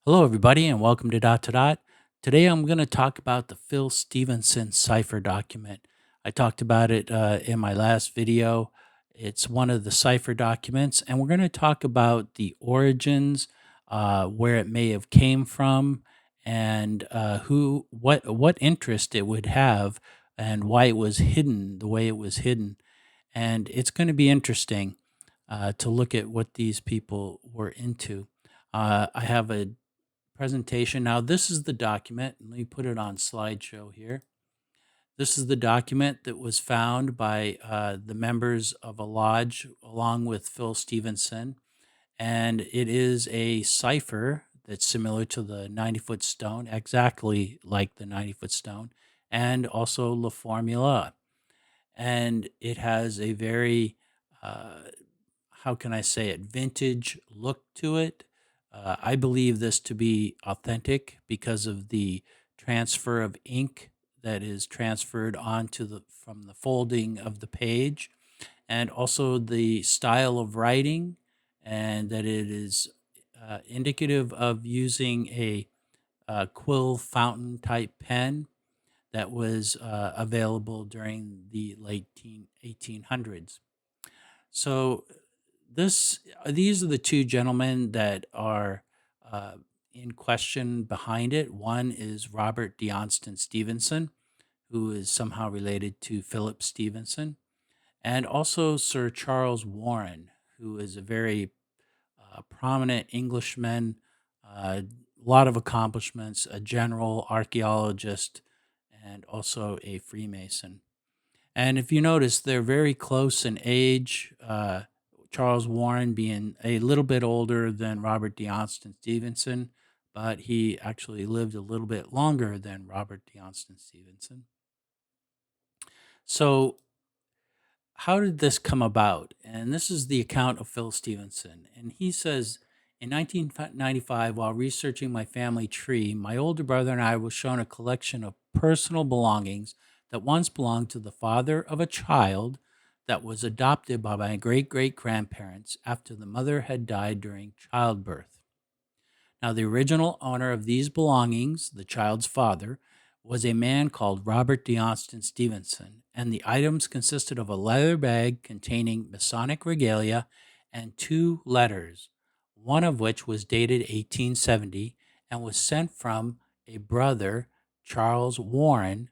Hello, everybody, and welcome to Dot to Dot. Today, I'm going to talk about the Phil Stevenson Cipher document. I talked about it in my last video. It's one of the cipher documents, and we're going to talk about the origins, where it may have came from, and what interest it would have, and why it was hidden the way it was hidden. And it's going to be interesting to look at what these people were into. I have a presentation. Now, this is the document. Let me put it on slideshow here. This is the document that was found by the members of a lodge along with Phil Stevenson. And it is a cipher that's similar to the 90-foot stone, exactly like the 90-foot stone, and also La Formula. And it has a very, uh, how can I say it, vintage look to it. I believe this to be authentic because of the transfer of ink that is transferred onto the from the folding of the page, and also the style of writing, and that it is indicative of using a quill fountain type pen that was available during the late 1800s. So these are the two gentlemen that are uh, in question behind it. One is Robert Dionston Stevenson, who is somehow related to Philip Stevenson, and also Sir Charles Warren, who is a very prominent Englishman, a lot of accomplishments, a general, archaeologist, and also a Freemason. And if you notice, they're very close in age. Charles Warren being a little bit older than Robert Dionston Stevenson, but he actually lived a little bit longer than Robert Dionston Stevenson. So, how did this come about? And this is the account of Phil Stevenson. And he says, in 1995, while researching my family tree, my older brother and I were shown a collection of personal belongings that once belonged to the father of a child that was adopted by my great great grandparents after the mother had died during childbirth. Now, the original owner of these belongings, the child's father, was a man called Robert Dionston Stevenson, and the items consisted of a leather bag containing Masonic regalia and two letters, one of which was dated 1870 and was sent from a brother, Charles Warren,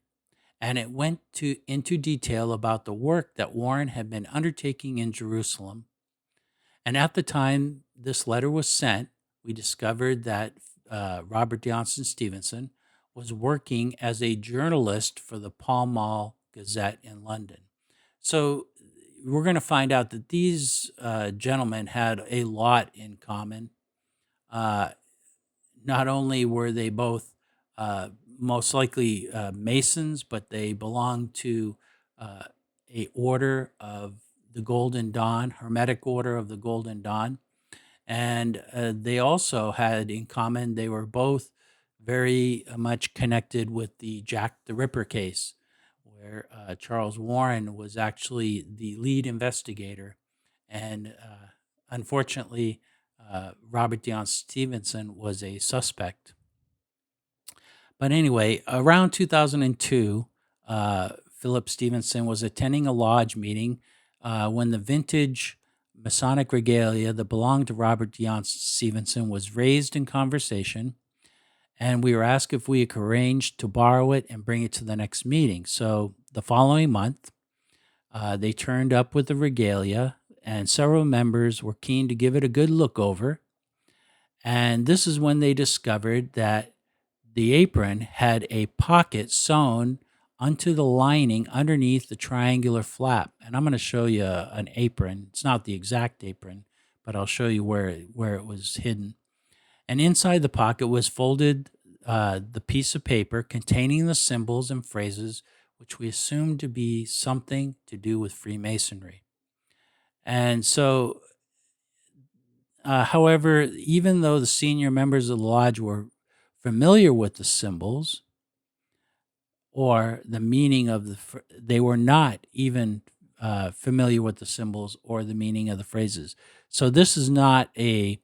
and it went into detail about the work that Warren had been undertaking in Jerusalem. And at the time this letter was sent, we discovered that Robert Johnson Stevenson was working as a journalist for the Pall Mall Gazette in London. So we're going to find out that these gentlemen had a lot in common. Uh, Not only were they both most likely Masons, but they belonged to uh, a order of the Golden Dawn, Hermetic Order of the Golden Dawn. And they also had in common, they were both very much connected with the Jack the Ripper case, where Charles Warren was actually the lead investigator. And unfortunately, Robert Dion Stevenson was a suspect. But anyway, around 2002, Philip Stevenson was attending a lodge meeting when the vintage Masonic regalia that belonged to Robert Dion Stevenson was raised in conversation, and we were asked if we could arrange to borrow it and bring it to the next meeting. So the following month, they turned up with the regalia, and several members were keen to give it a good look over. And this is when they discovered that the apron had a pocket sewn onto the lining underneath the triangular flap. And I'm going to show you an apron. It's not the exact apron, but I'll show you where it was hidden. And inside the pocket was folded the piece of paper containing the symbols and phrases which we assumed to be something to do with Freemasonry. And so, however, even though the senior members of the lodge were familiar with the symbols or the meaning of they were not even familiar with the symbols or the meaning of the phrases. So this is not a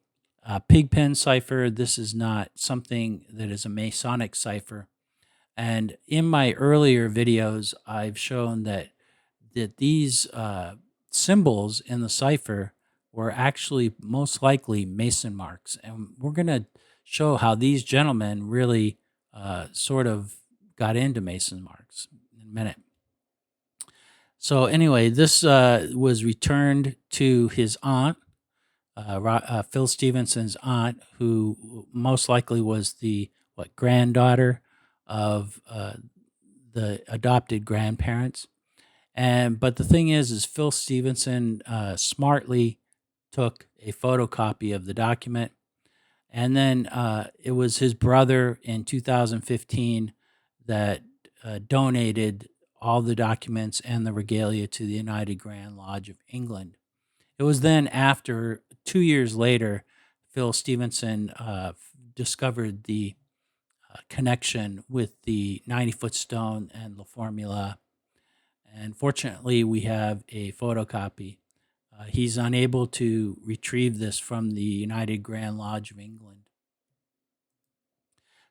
Pigpen cipher. This is not something that is a Masonic cipher. And in my earlier videos, I've shown that these symbols in the cipher were actually most likely Mason marks. And we're going to show how these gentlemen really sort of got into Mason marks in a minute. So anyway, this was returned to his aunt, Phil Stevenson's aunt, who most likely was the granddaughter of the adopted grandparents. But the thing is Phil Stevenson smartly took a photocopy of the document, and then it was his brother in 2015 that donated all the documents and the regalia to the United Grand Lodge of England. It was then after 2 years later, Phil Stevenson discovered the connection with the 90-foot stone and La Formula. And fortunately, we have a photocopy. He's unable to retrieve this from the United Grand Lodge of England.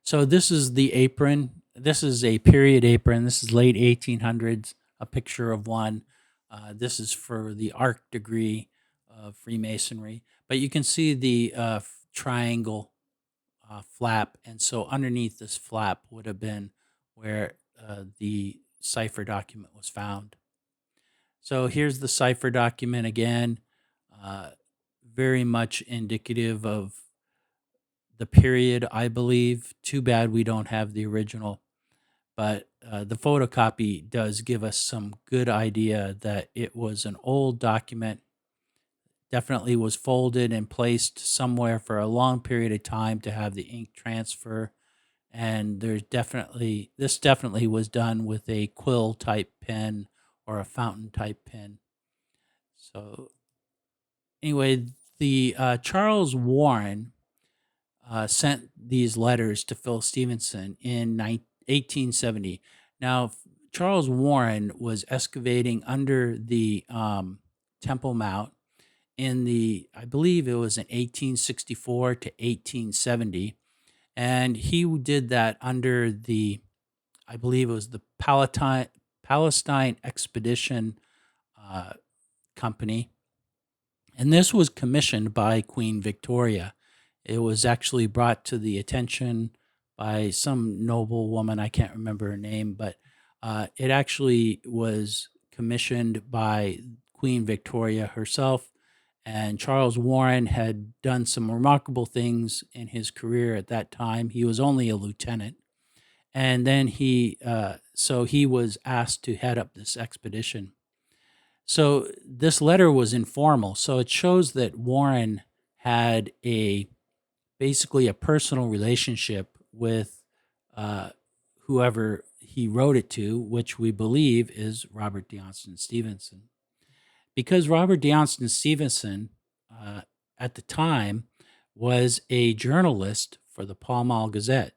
So this is the apron. This is a period apron. This is late 1800s, a picture of one. This is for the Arc degree of Freemasonry. But you can see the triangle flap. And so underneath this flap would have been where the cipher document was found. So here's the cipher document again, very much indicative of the period, I believe. Too bad we don't have the original, but the photocopy does give us some good idea that it was an old document. Definitely was folded and placed somewhere for a long period of time to have the ink transfer. And this definitely was done with a quill type pen or a fountain type pen. So anyway, the Charles Warren sent these letters to Phil Stevenson in 1870. Now, Charles Warren was excavating under the Temple Mount I believe it was in 1864 to 1870. And he did that under I believe it was the Palestine Expedition Company. And this was commissioned by Queen Victoria. It was actually brought to the attention by some noble woman. I can't remember her name, but it actually was commissioned by Queen Victoria herself. And Charles Warren had done some remarkable things in his career at that time. He was only a lieutenant. And then he was asked to head up this expedition. So this letter was informal. So it shows that Warren had basically a personal relationship with whoever he wrote it to, which we believe is Robert Dionston Stevenson. Because Robert Dionston Stevenson, at the time, was a journalist for the Pall Mall Gazette.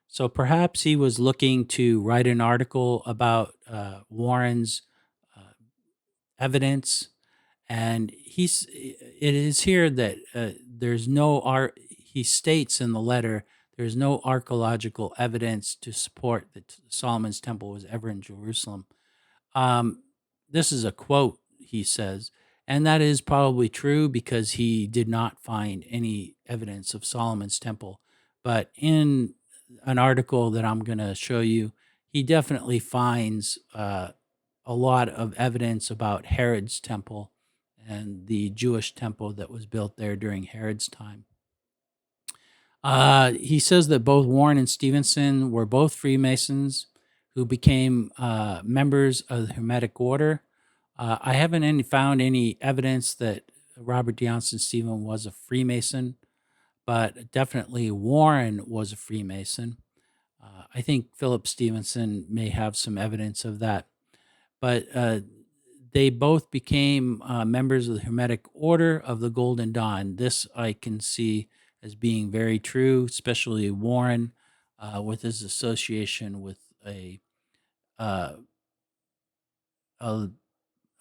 So perhaps he was looking to write an article about Warren's evidence. And it is here that there's no art. He states in the letter, there's no archaeological evidence to support that Solomon's temple was ever in Jerusalem. This is a quote, he says, and that is probably true because he did not find any evidence of Solomon's temple. But in an article that I'm going to show you, he definitely finds a lot of evidence about Herod's temple and the Jewish temple that was built there during Herod's time. He says that both Warren and Stevenson were both Freemasons who became members of the Hermetic Order. I haven't found any evidence that Robert Dionston Stevenson was a Freemason, but definitely Warren was a Freemason. I think Philip Stevenson may have some evidence of that. But they both became members of the Hermetic Order of the Golden Dawn. This I can see as being very true, especially Warren with his association with a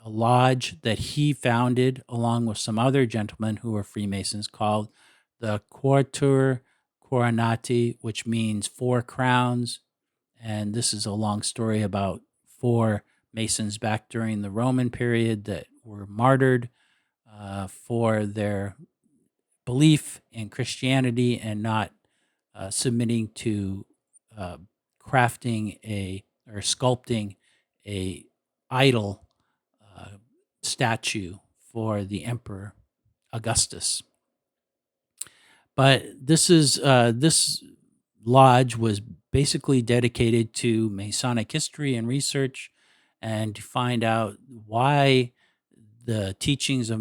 lodge that he founded along with some other gentlemen who were Freemasons called the Quatuor Coronati, which means 4 crowns. And this is a long story about 4 Masons back during the Roman period that were martyred for their belief in Christianity and not submitting to uh, crafting or sculpting a idol statue for the Emperor Augustus. But this lodge was basically dedicated to Masonic history and research, and to find out why the teachings of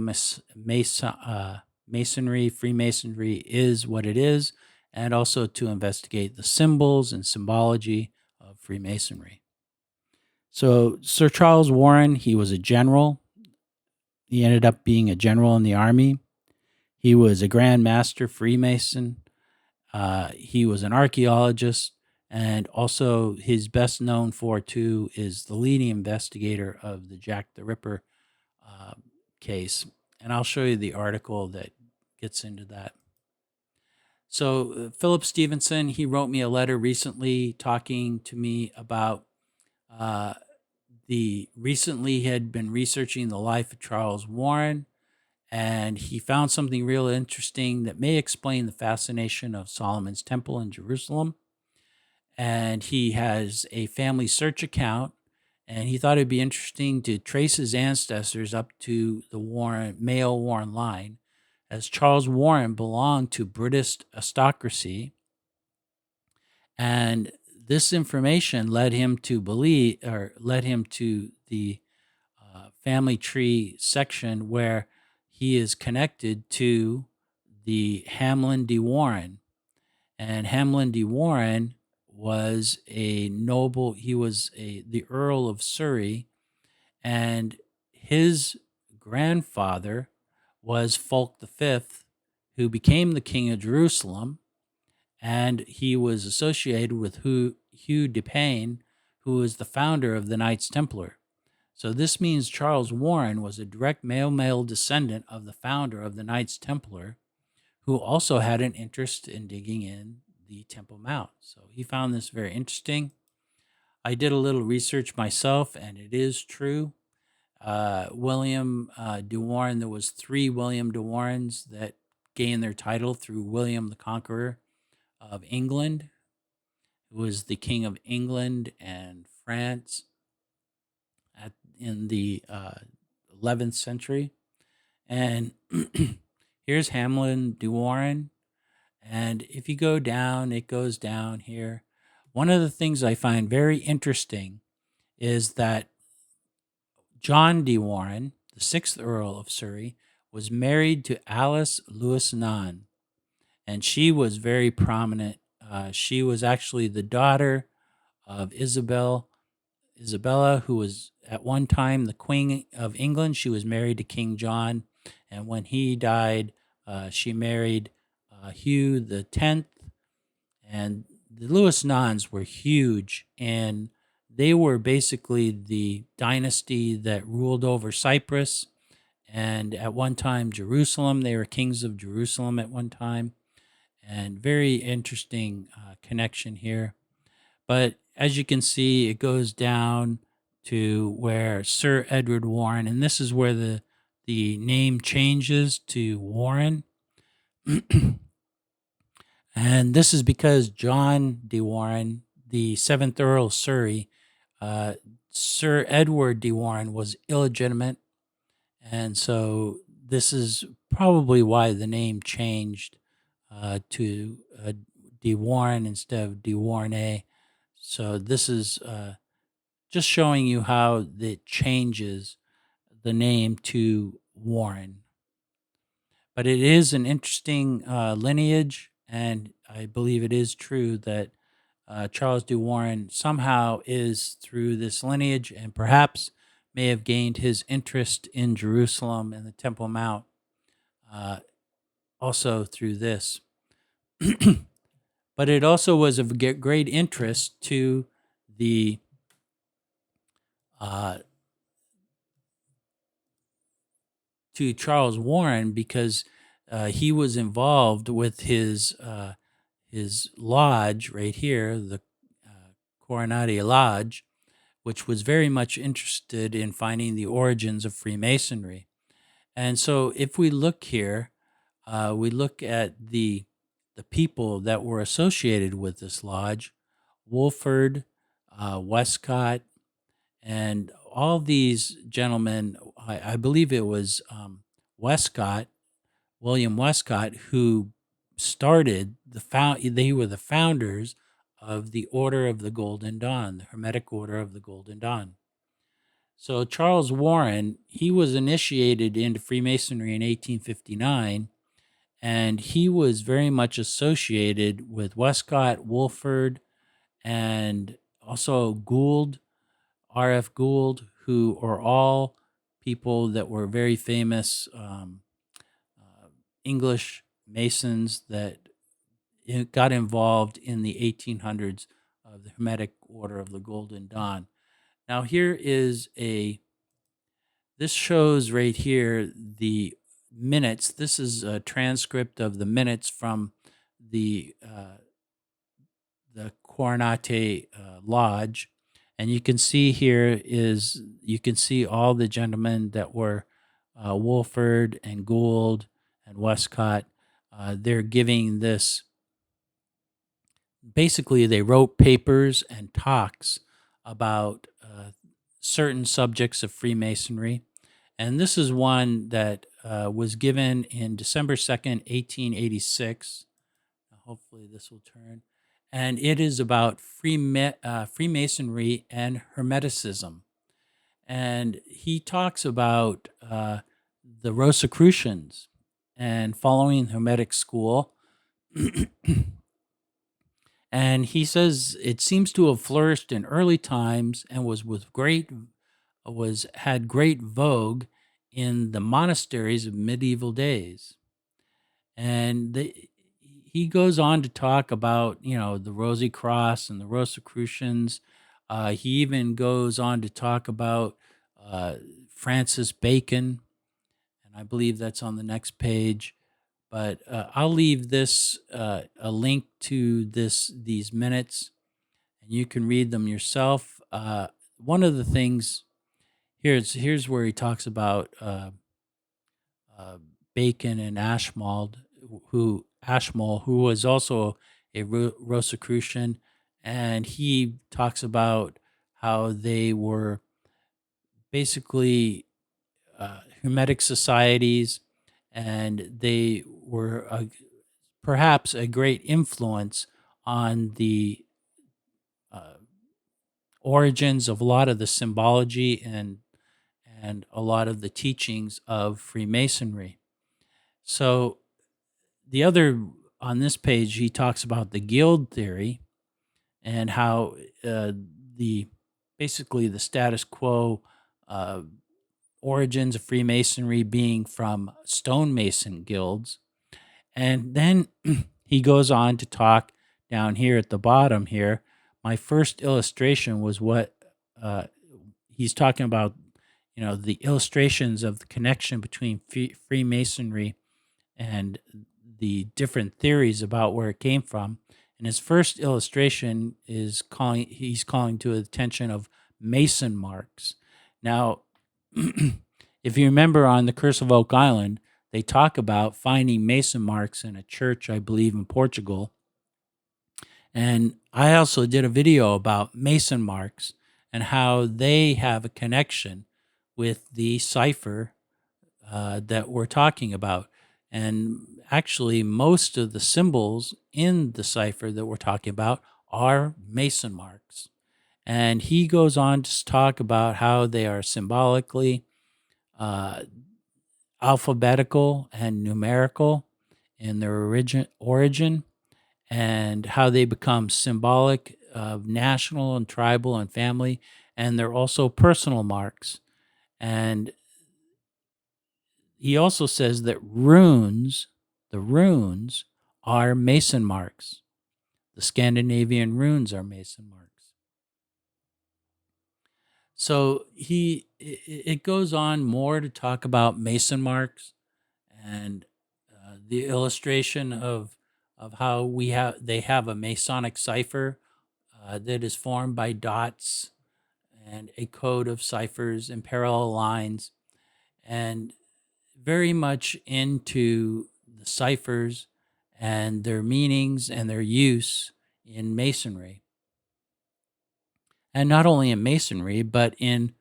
Masonry, Freemasonry, is what it is, and also to investigate the symbols and symbology of Freemasonry. So Sir Charles Warren, he was a general. He ended up being a general in the army. He was a Grand Master Freemason. He was an archaeologist, and also his best known for too is the leading investigator of the Jack the Ripper case. And I'll show you the article that gets into that. So Philip Stevenson, he wrote me a letter recently talking to me about recently he had been researching the life of Charles Warren, and he found something real interesting that may explain the fascination of Solomon's Temple in Jerusalem. And he has a family search account, and he thought it'd be interesting to trace his ancestors up to the male Warren line, as Charles Warren belonged to British aristocracy. And this information led him to the family tree section where he is connected to the Hamlin de Warren. And Hamlin de Warren was a noble, he was the Earl of Surrey, and his grandfather was Fulk V, who became the King of Jerusalem, and he was associated with Hugh de Payne, who was the founder of the Knights Templar. So this means Charles Warren was a direct male descendant of the founder of the Knights Templar, who also had an interest in digging in the Temple Mount. So he found this very interesting. I did a little research myself, and it is true. William de Warren, there was 3 William de Warrens that gained their title through William the Conqueror of England, who was the King of England and France in the 11th century. And here's Hamlin de Warren. And if you go down, it goes down here. One of the things I find very interesting is that John de Warren, the 6th Earl of Surrey, was married to Alice Lewis Nunn, and she was very prominent. She was actually the daughter of Isabella, who was at one time the Queen of England. She was married to King John, and when he died, she married Hugh the 10th. And the Lewis Nunns were huge, and they were basically the dynasty that ruled over Cyprus, and at one time Jerusalem. They were kings of Jerusalem at one time, and very interesting connection here. But as you can see, it goes down to where Sir Edward Warren, and this is where the name changes to Warren. And this is because John de Warren, the 7th Earl of Surrey, Sir Edward de Warren was illegitimate, and so this is probably why the name changed to de Warren instead of de Warne. So this is just showing you how it changes the name to Warren. But it is an interesting lineage, and I believe it is true that Charles de Warren somehow is through this lineage, and perhaps may have gained his interest in Jerusalem and the Temple Mount also through this. But it also was of great interest to the to Charles Warren, because he was involved with his lodge right here, the Coronati Lodge, which was very much interested in finding the origins of Freemasonry. And so, if we look here, we look at the people that were associated with this lodge: Wolford, Westcott, and all these gentlemen. I believe it was Westcott, William Westcott, who started They were the founders of the Order of the Golden Dawn, the Hermetic Order of the Golden Dawn. So Charles Warren, he was initiated into Freemasonry in 1859, and he was very much associated with Westcott, Wolford, and also Gould, R.F. Gould, who are all people that were very famous English Masons that got involved in the 1800s of the Hermetic Order of the Golden Dawn. Now, this shows right here the minutes. This is a transcript of the minutes from the Coronati Lodge, and you can see all the gentlemen that were Wolford and Gould and Westcott. They're giving this. Basically, they wrote papers and talks about certain subjects of Freemasonry. And this is one that was given in December 2nd, 1886. Hopefully this will turn. And it is about Freemasonry and Hermeticism. And he talks about the Rosicrucians and following Hermetic school. And he says it seems to have flourished in early times and had great vogue in the monasteries of medieval days. And he goes on to talk about, the Rosy Cross and the Rosicrucians. He even goes on to talk about Francis Bacon, and I believe that's on the next page. But I'll leave this a link to these minutes, and you can read them yourself. One of the things here's where he talks about Bacon and Ashmole, who was also a Rosicrucian, and he talks about how they were basically Hermetic societies, and they were perhaps a great influence on the origins of a lot of the symbology and a lot of the teachings of Freemasonry. So on this page, he talks about the guild theory and how basically the status quo origins of Freemasonry being from stonemason guilds. And then he goes on to talk down here at the bottom here. My first illustration was what he's talking about, the illustrations of the connection between Freemasonry and the different theories about where it came from. And his first illustration he's calling to the attention of Mason marks. Now, if you remember on the Curse of Oak Island, they talk about finding Mason marks in a church, I believe, in Portugal. And I also did a video about Mason marks and how they have a connection with the cipher that we're talking about. And actually, most of the symbols in the cipher that we're talking about are Mason marks. And he goes on to talk about how they are symbolically alphabetical and numerical in their origin, and how they become symbolic of national and tribal and family, and they're also personal marks. And he also says that the runes are Mason marks. The Scandinavian runes are Mason marks. So it goes on more to talk about Mason marks and the illustration of how they have a Masonic cipher that is formed by dots and a code of ciphers and parallel lines, and very much into the ciphers and their meanings and their use in Masonry. And not only in Masonry, but in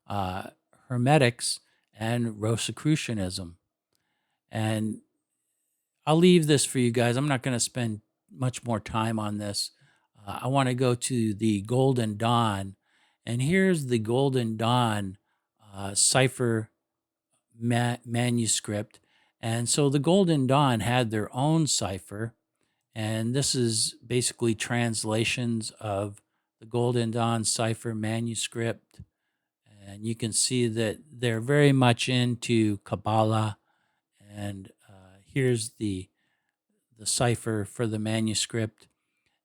uh, Hermetics and Rosicrucianism. And I'll leave this for you guys. I'm not going to spend much more time on this. I want to go to the Golden Dawn. And here's the Golden Dawn cipher manuscript. And so the Golden Dawn had their own cipher. And this is basically translations of the Golden Dawn cipher manuscript. And you can see that they're very much into Kabbalah. And here's the cipher for the manuscript.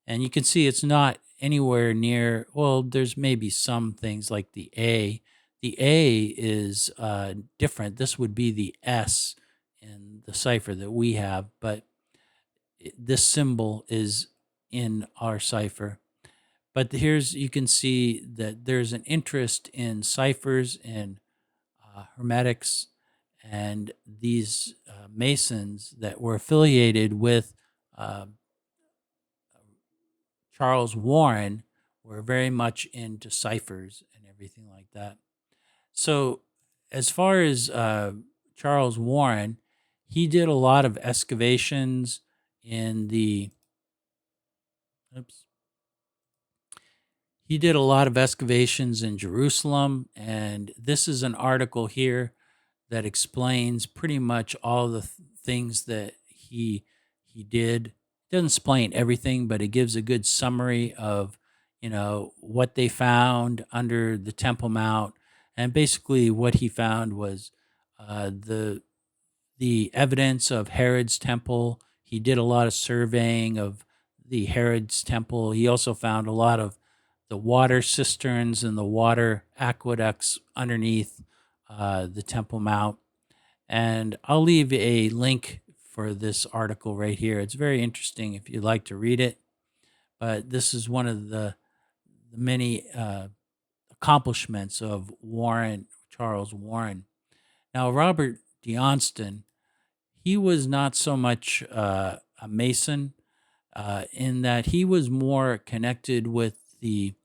And you can see it's not anywhere near, well, there's maybe some things like the A. The A is different. This would be the S in the cipher that we have, but this symbol is in our cipher. But here's, you can see that there's an interest in ciphers and Hermetics, and these Masons that were affiliated with Charles Warren were very much into ciphers and everything like that. So, as far as Charles Warren, he did a lot of excavations in the. Oops. He did a lot of excavations in Jerusalem, and this is an article here that explains pretty much all the things that he did. It doesn't explain everything, but it gives a good summary of, what they found under the Temple Mount, and basically what he found was the evidence of Herod's temple. He did a lot of surveying of the Herod's temple. He also found a lot of the water cisterns and the water aqueducts underneath the Temple Mount. And I'll leave a link for this article right here. It's very interesting if you'd like to read it. But this is one of the many accomplishments of Charles Warren. Now, Robert Dionston, he was not so much a Mason in that he was more connected with the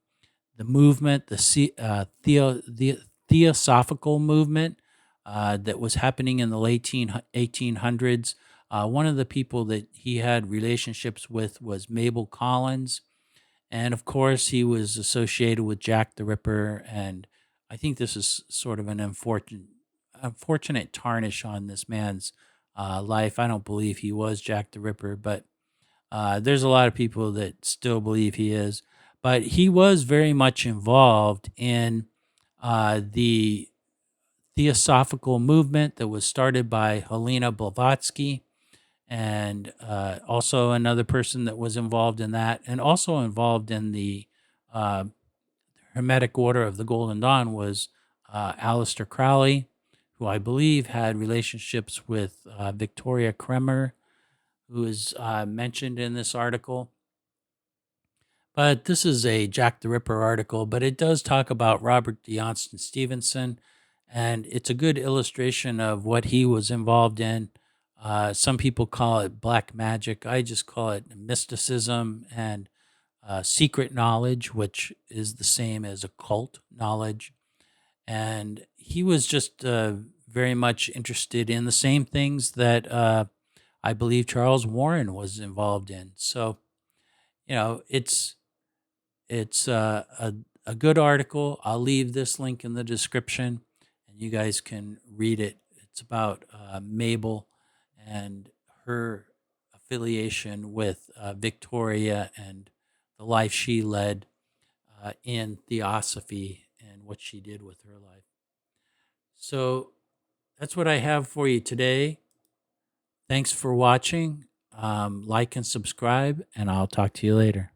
movement, the Theosophical movement that was happening in the late 1800s. One of the people that he had relationships with was Mabel Collins. And of course, he was associated with Jack the Ripper. And I think this is sort of an unfortunate tarnish on this man's life. I don't believe he was Jack the Ripper, but there's a lot of people that still believe he is. But he was very much involved in the Theosophical movement that was started by Helena Blavatsky, and also another person that was involved in that, and also involved in the uh, Hermetic Order of the Golden Dawn was Aleister Crowley, who I believe had relationships with Victoria Kremer, who is mentioned in this article. But this is a Jack the Ripper article, but it does talk about Robert Dionston Stevenson, and it's a good illustration of what he was involved in. Some people call it black magic. I just call it mysticism and secret knowledge, which is the same as occult knowledge. And he was just very much interested in the same things that I believe Charles Warren was involved in. So, it's a good article. I'll leave this link in the description, and you guys can read it. It's about Mabel and her affiliation with Victoria and the life she led in theosophy and what she did with her life. So that's what I have for you today. Thanks for watching. Like and subscribe, and I'll talk to you later.